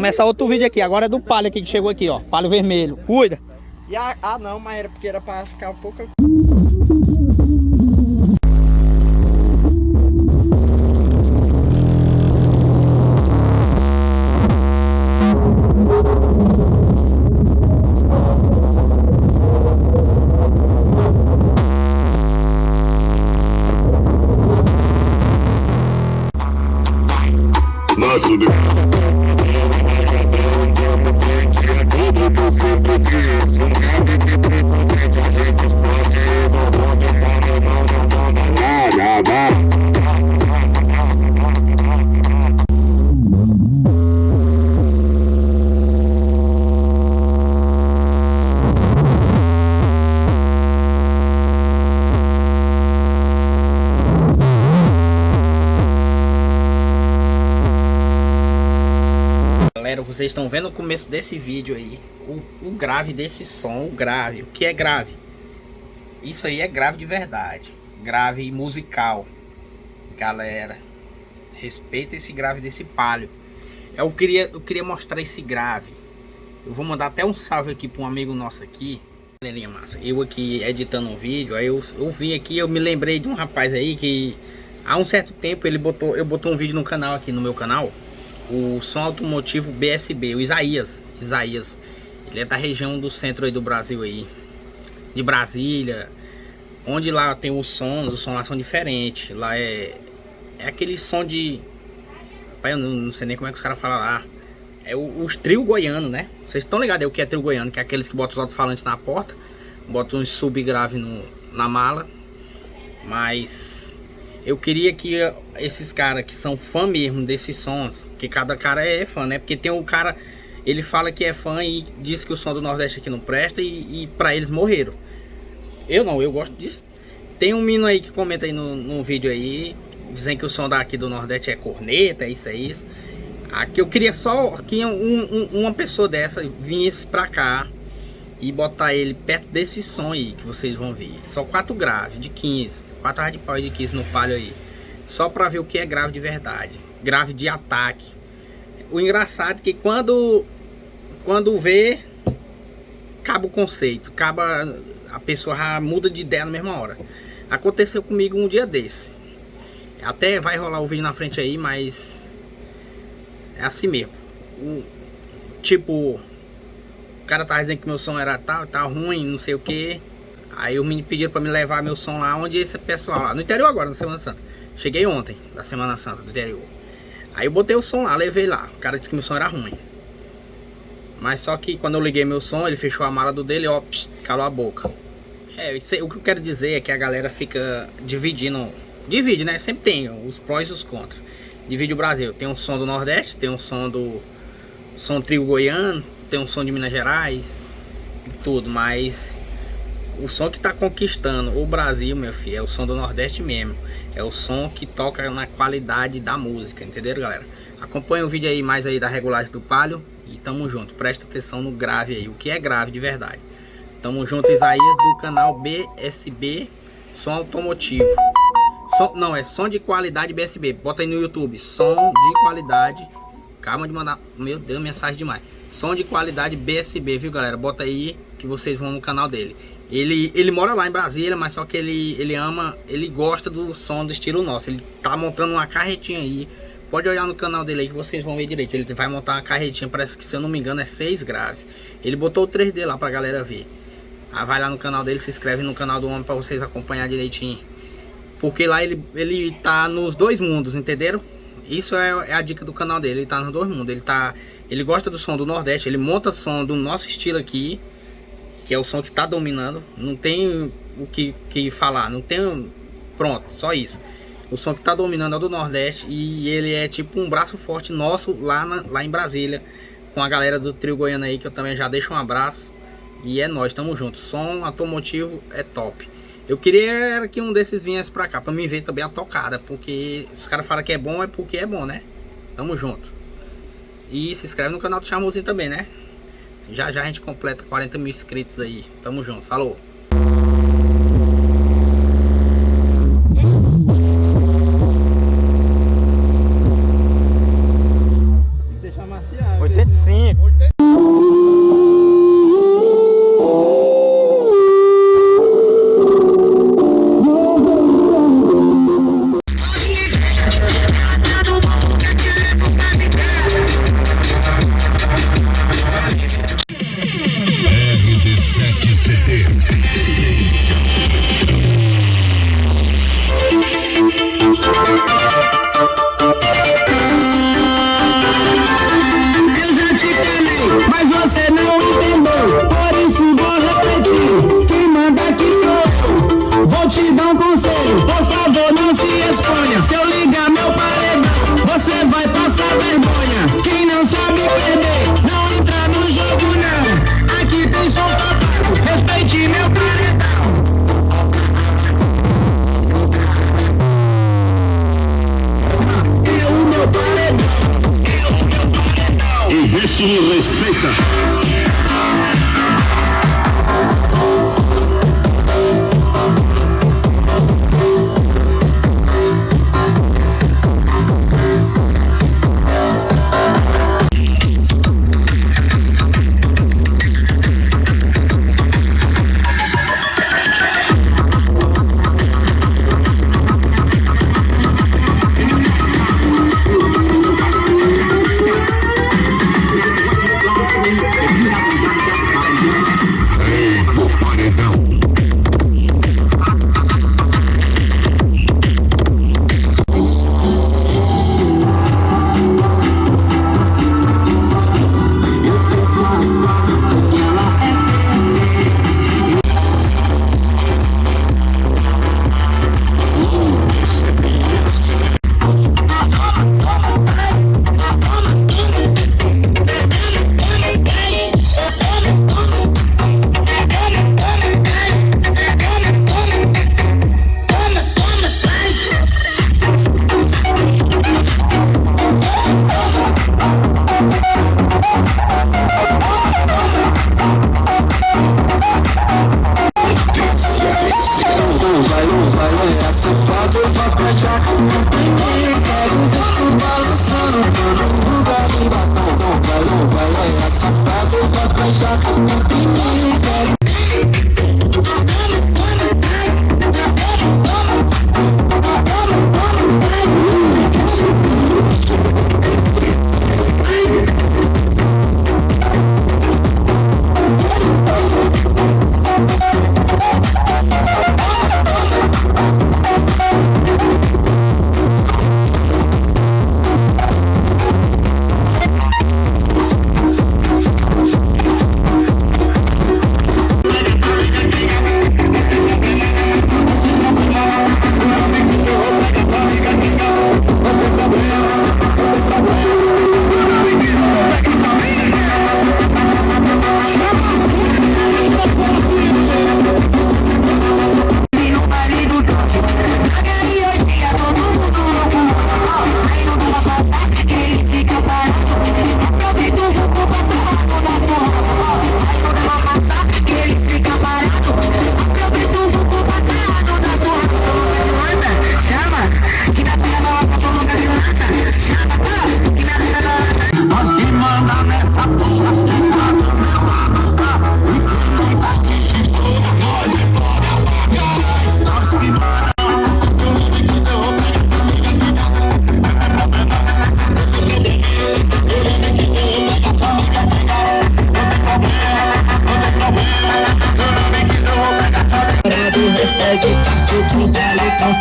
começar outro vídeo aqui. Agora é do Palio aqui que chegou aqui, ó. Palio vermelho. Cuida. Não, mas era porque era pra ficar um pouco... Galera, vocês estão vendo o começo desse vídeo aí, o grave desse som, o grave. O que é grave? Isso aí é grave de verdade, grave musical. Galera, respeita esse grave desse Palio. Eu queria mostrar esse grave. Eu vou mandar até um salve aqui para um amigo nosso aqui. Galerinha massa, eu aqui editando um vídeo, aí eu vi aqui, eu me lembrei de um rapaz aí que há um certo tempo eu botou um vídeo no canal aqui, no meu canal. O som automotivo BSB, o Isaías, ele é da região do centro aí do Brasil aí, de Brasília, onde lá tem os sons lá são diferentes, lá é aquele som de, pai, eu não sei nem como é que os caras falam lá, é os trio goiano, né? Vocês estão ligados aí o que é trio goiano, que é aqueles que botam os alto-falantes na porta, botam uns subgrave na mala, mas... Eu queria que esses caras que são fã mesmo desses sons, que cada cara é fã, né? Porque tem um cara, ele fala que é fã e diz que o som do Nordeste aqui não presta e pra eles morreram. Eu não, eu gosto disso. Tem um menino aí que comenta aí no vídeo aí, dizendo que o som daqui do Nordeste é corneta, é isso, é isso. Aqui eu queria só que uma pessoa dessa vinha pra cá e botar ele perto desse som aí que vocês vão ver. Só 4 graves de 15. 4 hard power de 15 no Palio aí. Só pra ver o que é grave de verdade. Grave de ataque. O engraçado é que quando vê, acaba o conceito. A pessoa já muda de ideia na mesma hora. Aconteceu comigo um dia desse. Até vai rolar o vídeo na frente aí, mas é assim mesmo. Tipo, o cara tá dizendo que meu som era tá ruim, não sei o que. Aí o menino pediu pra me levar meu som lá onde esse pessoal lá, no interior agora, na Semana Santa. Cheguei ontem, da Semana Santa do interior. Aí eu botei o som lá, levei lá. O cara disse que meu som era ruim. Mas só que quando eu liguei meu som, ele fechou a mala do dele, ó, calou a boca. O que eu quero dizer é que a galera fica dividindo. Divide, né? Sempre tem os prós e os contras. Divide o Brasil. Tem um som do Nordeste, tem um som do trio goiano, tem um som de Minas Gerais, tudo, mas... O som que tá conquistando o Brasil, meu filho, é o som do Nordeste mesmo. É o som que toca na qualidade da música, entenderam, galera? Acompanha o vídeo aí mais aí da regulagem do Palio e tamo junto. Presta atenção no grave aí, o que é grave de verdade. Tamo junto, Isaías, do canal BSB Som Automotivo. Não, é som de qualidade BSB. Bota aí no YouTube, som de qualidade. Calma de mandar, meu Deus, mensagem demais. Som de qualidade BSB, viu, galera? Bota aí que vocês vão no canal dele. Ele mora lá em Brasília, mas só que ele gosta do som do estilo nosso. Ele tá montando uma carretinha aí. Pode olhar no canal dele aí que vocês vão ver direito. Ele vai montar uma carretinha, parece que, se eu não me engano, é 6 graves. Ele botou o 3D lá pra galera ver. Aí vai lá no canal dele, se inscreve no canal do homem pra vocês acompanhar direitinho. Porque lá ele tá nos 2 mundos, entenderam? Isso é a dica do canal dele, ele tá nos 2 mundos. Ele gosta do som do Nordeste, ele monta som do nosso estilo aqui, que é o som que tá dominando. Não tem o que falar, não tem... Pronto, só isso. O som que tá dominando é o do Nordeste e ele é tipo um braço forte nosso lá em Brasília, com a galera do trio goiano aí, que eu também já deixo um abraço. E é nóis, tamo junto. Som automotivo é top. Eu queria que um desses viesse pra cá, pra me ver também a tocada, porque os caras falam que é bom, é porque é bom, né? Tamo junto. E se inscreve no canal do Charmosinho também, né? Já já a gente completa 40 mil inscritos aí. Tamo junto, falou! Deixa amaciar. 87.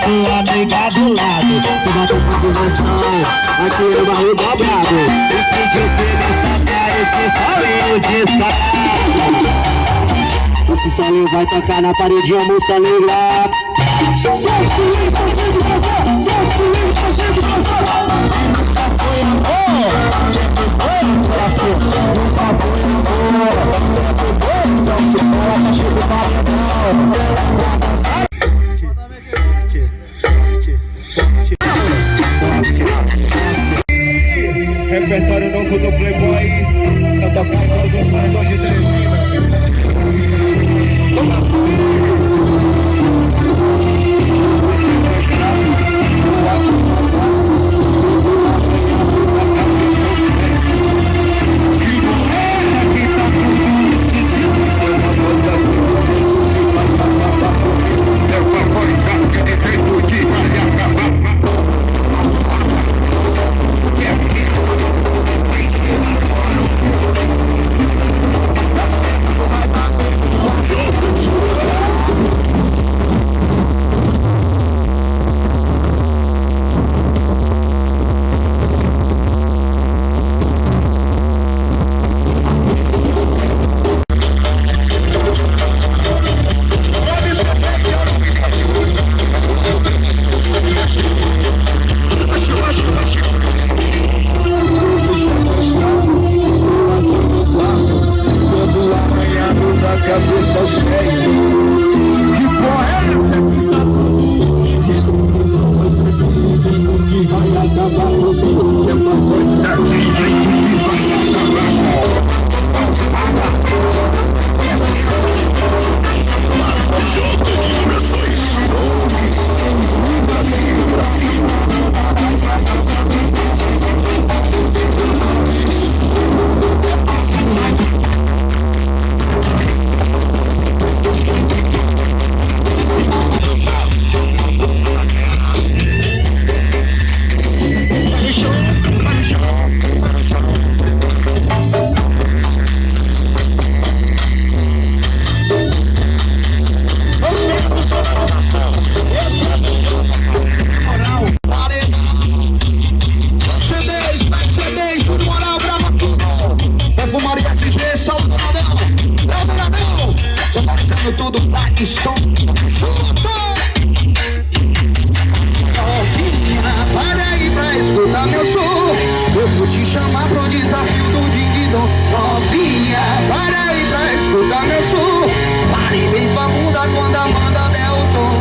sua amiga do lado. Se bater com diversão, aqui é o barril dobrado. E pediu que ele só quer esse solinho descarado. Esse solinho vai tocar na parede, a música liga. Só os filhos fazendo passar, só os filhos fazendo passar. Nunca foi amor, sempre foi fraco. Nunca foi amor, sempre foi só que porra, chega o paredão. Repertório novo do Playboy, pra tocar em todos os paredões de Teresina. mano, tudo placa e som. Novinha, para aí pra escutar meu som. Eu vou te chamar pro desafio do ding-dong. Novinha, para aí pra escutar meu som. Pare bem com a bunda quando a banda der o tom.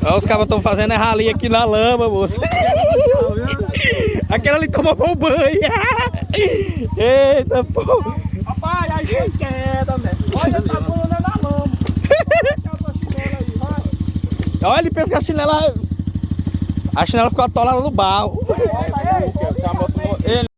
Olha, os caras estão fazendo rali aqui na lama, moço. Aquela ali tomou um banho. Eita, pô. Rapaz, aí foi queda, velho. Olha, tá pulando na lama. Deixa a tua chinela aí, vai. Olha, ele pensa que a chinela ficou atolada no barro. Olha aí,